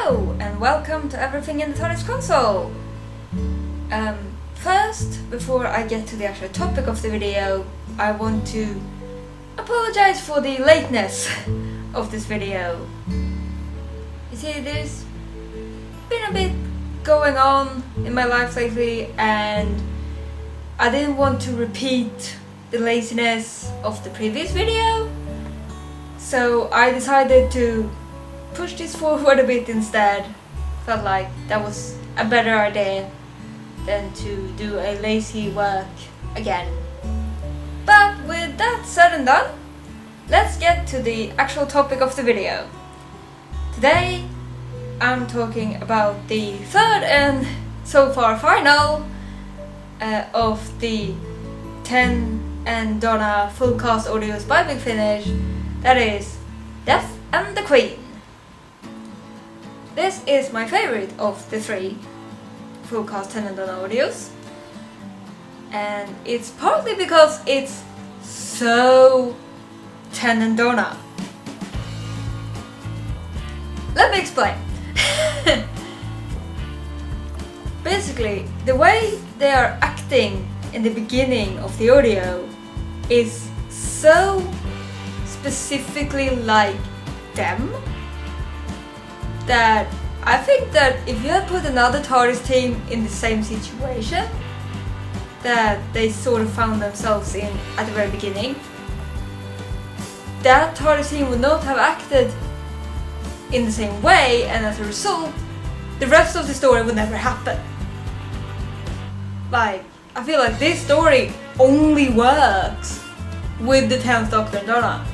Hello and welcome to Everything in the TARDIS console! First, before I get to the actual topic of the video, I want to apologize for the lateness of this video. You see, there's been a bit going on in my life lately and I didn't want to repeat the laziness of the previous video, so I decided to push this forward a bit instead. Felt like that was a better idea than to do a lazy work again. But with that said and done, let's get to the actual topic of the video. Today I'm talking about the third and so far final of the 10 and Donna full cast audios by Big Finish, that is Death and the Queen. This is my favorite of the three full cast 10 and Donna audios, and it's partly because it's so 10 and Donna. Let me explain. Basically, the way they are acting in the beginning of the audio is so specifically like them that I think that if you had put another TARDIS team in the same situation that they sort of found themselves in at the very beginning, that TARDIS team would not have acted in the same way, and as a result, the rest of the story would never happen. Like, I feel like this story only works with the 10th Doctor and Donna.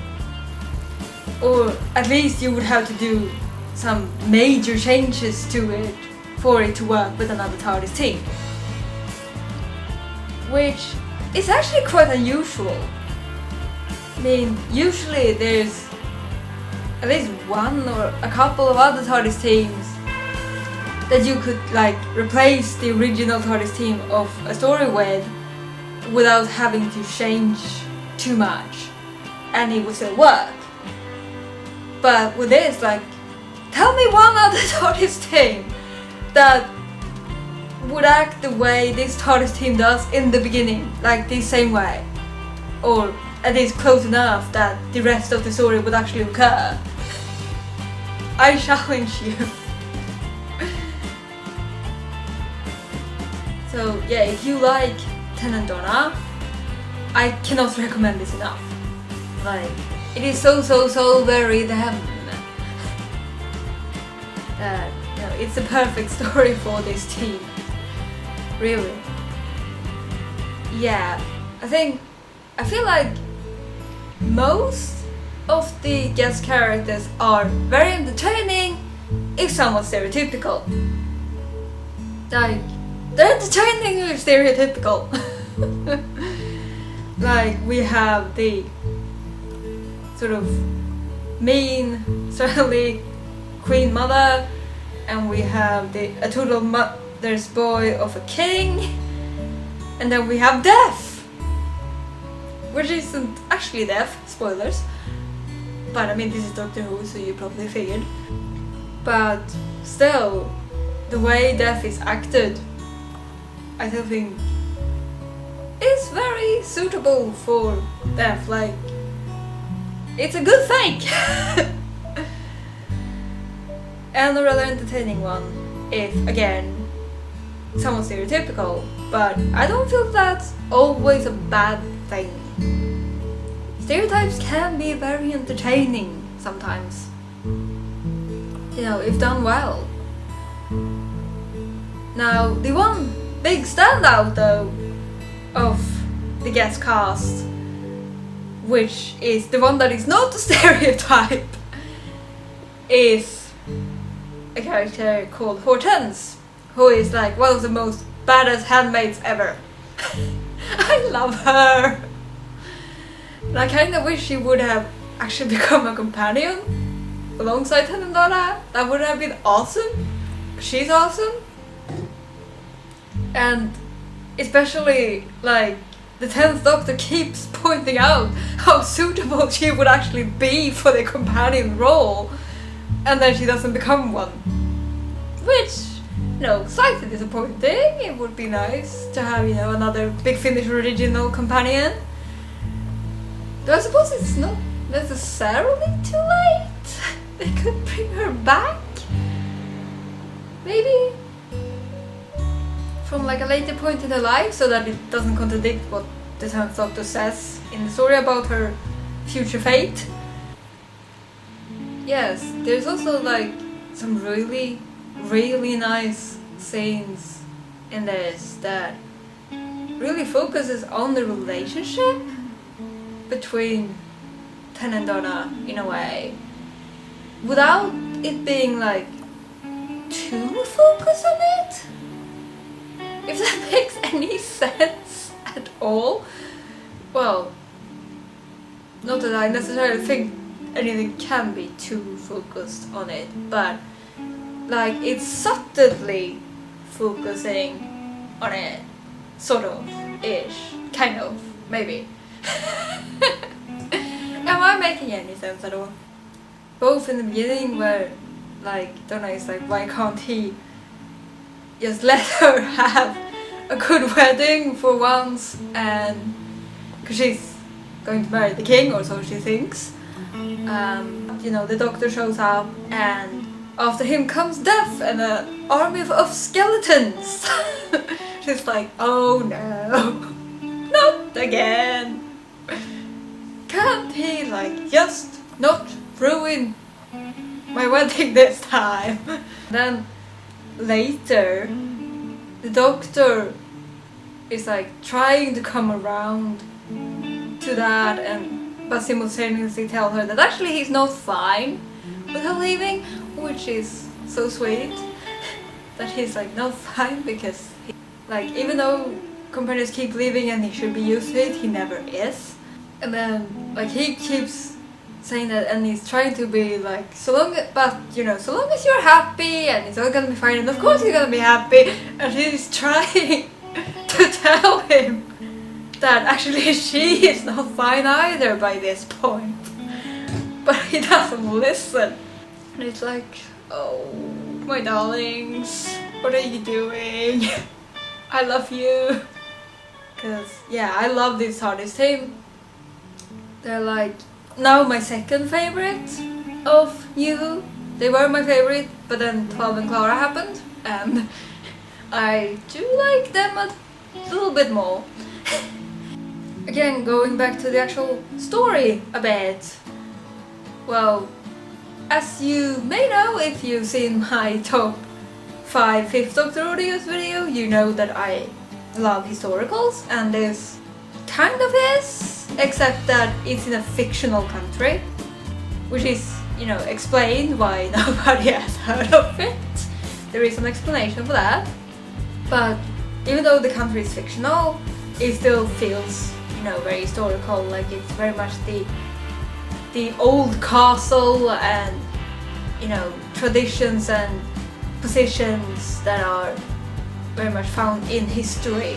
Or at least you would have to do some major changes to it for it to work with another TARDIS team. Which is actually quite unusual. I mean, usually there's at least one or a couple of other TARDIS teams that you could like replace the original TARDIS team of a story with without having to change too much, and it would still work. But with this, like, tell me one other TARDIS team that would act the way this TARDIS team does in the beginning, like the same way, or at least close enough that the rest of the story would actually occur. I challenge you. So yeah, if you like 10 and Donna, I cannot recommend this enough. Like, it is so very them. That, you know, it's the perfect story for this team. Really. Yeah, I feel like most of the guest characters are very entertaining, if somewhat stereotypical. Like, they're entertaining if stereotypical. Like, we have the sort of mean, surly Queen Mother, and we have a total mother's boy of a king, and then we have Death, which isn't actually Death, spoilers, but I mean this is Doctor Who, so you probably figured. But still, the way Death is acted, I don't think is very suitable for Death. Like, it's a good fake. And a rather entertaining one, if again somewhat stereotypical, but I don't feel that's always a bad thing. Stereotypes can be very entertaining sometimes, you know, if done well. Now, the one big standout though of the guest cast, which is the one that is not a stereotype, is a character called Hortense, who is like one of the most badass handmaids ever. I love her! And I kinda wish she would have actually become a companion alongside 10 and Donna. That would have been awesome. She's awesome. And especially, like, the 10th Doctor keeps pointing out how suitable she would actually be for the companion role, and then she doesn't become one. which, slightly disappointing. It would be nice to have, another big Finnish original companion. Though I suppose it's not necessarily too late. They could bring her back. Maybe from like a later point in her life, so that it doesn't contradict what the 10th Doctor says in the story about her future fate. Yes, there's also like some really, really nice scenes in this that really focuses on the relationship between 10 and Donna in a way, without it being like too focused on it, if that makes any sense at all. Well, not that I necessarily think anything can be too focused on it, but like it's subtly focusing on it, sort of, ish, kind of, maybe. Am I making any sense at all? Both in the beginning where like Donna is like, why can't he just let her have a good wedding for once, and because she's going to marry the king, or so she thinks. The Doctor shows up, and after him comes death and an army of skeletons. She's like, oh no, not again. Can't he like just not ruin my wedding this time? Then later the Doctor is like trying to come around to that, but simultaneously tell her that actually he's not fine with her leaving, which is so sweet. That he's like not fine because even though companions keep leaving and he should be used to it, he never is. And then he keeps saying that, and he's trying to be like, so long as you're happy and it's all gonna be fine, and of course you're gonna be happy. And he's trying to tell him that actually she is not fine either by this point, but he doesn't listen. And it's like, oh my darlings, what are you doing? I love you. Because I love this TARDIS team. They're like now my second favorite of New Who. They were my favorite, but then 12 and Clara happened, and I do like them a little bit more. Again, going back to the actual story a bit. Well, as you may know if you've seen my top 5 5th Doctor audios video, you know that I love historicals, and this kind of is, except that it's in a fictional country, which is, explained why nobody has heard of it. There is an explanation for that, but even though the country is fictional, it still feels, very historical, like it's very much the old castle and, traditions and positions that are very much found in history,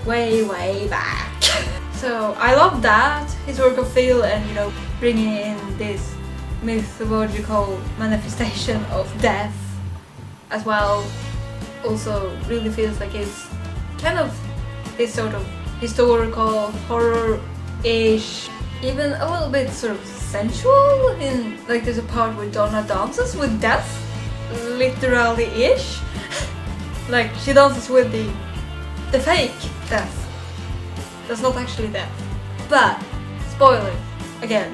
way back. So I love that historical feel, and bringing in this mythological manifestation of death as well also really feels like it's kind of this sort of historical horror-ish, even a little bit sort of sensual. In there's a part where Donna dances with death, literally-ish. She dances with the fake death. That's not actually death. But spoiler again.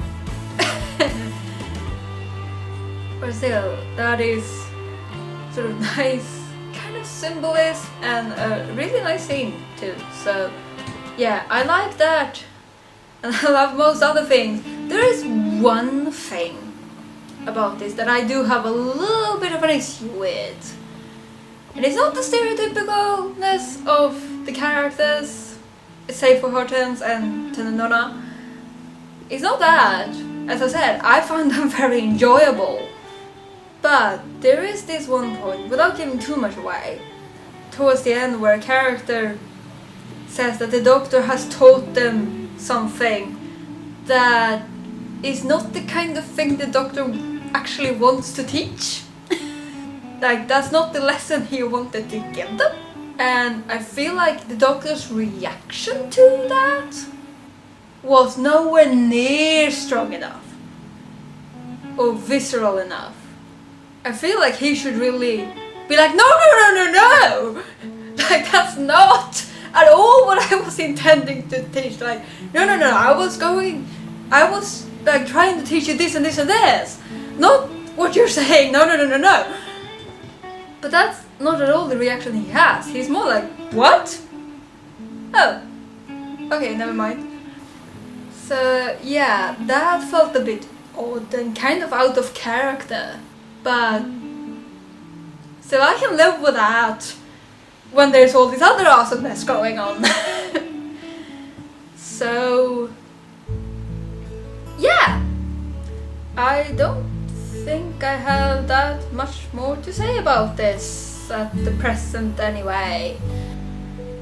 But still, that is sort of nice kind of symbolism and a really nice scene too. So I like that, and I love most other things. There is one thing about this that I do have a little bit of an issue with, and it's not the stereotypicalness of the characters, save for Hortense and Donna. It's not that. As I said, I found them very enjoyable. But there is this one point, without giving too much away, towards the end where a character says that the Doctor has taught them something that is not the kind of thing the Doctor actually wants to teach. Like, that's not the lesson he wanted to give them. And I feel like the Doctor's reaction to that was nowhere near strong enough or visceral enough. I feel like he should really be like, no, no, no, no, no! Like, that's not at all what I was intending to teach. Like, no, no, no, I was like trying to teach you this and this and this. Not what you're saying, no, no, no, no, no. But that's not at all the reaction he has. He's more like, what? Oh, okay, never mind. So yeah, that felt a bit odd and kind of out of character. But still, I can live with that when there's all this other awesomeness going on. So yeah, I don't think I have that much more to say about this at the present anyway.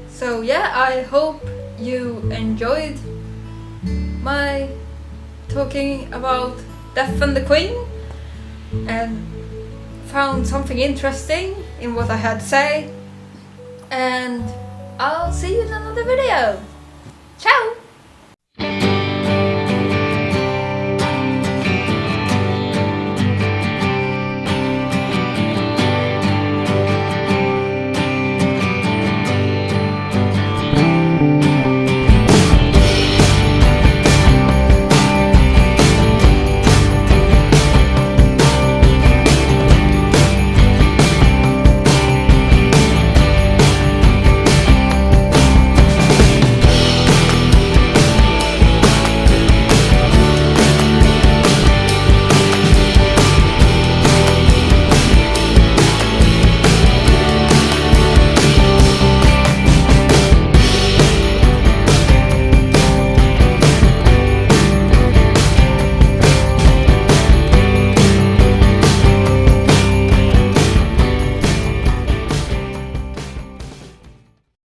So yeah, I hope you enjoyed my talking about Death and the Queen and found something interesting in what I had to say, and I'll see you in another video. Ciao!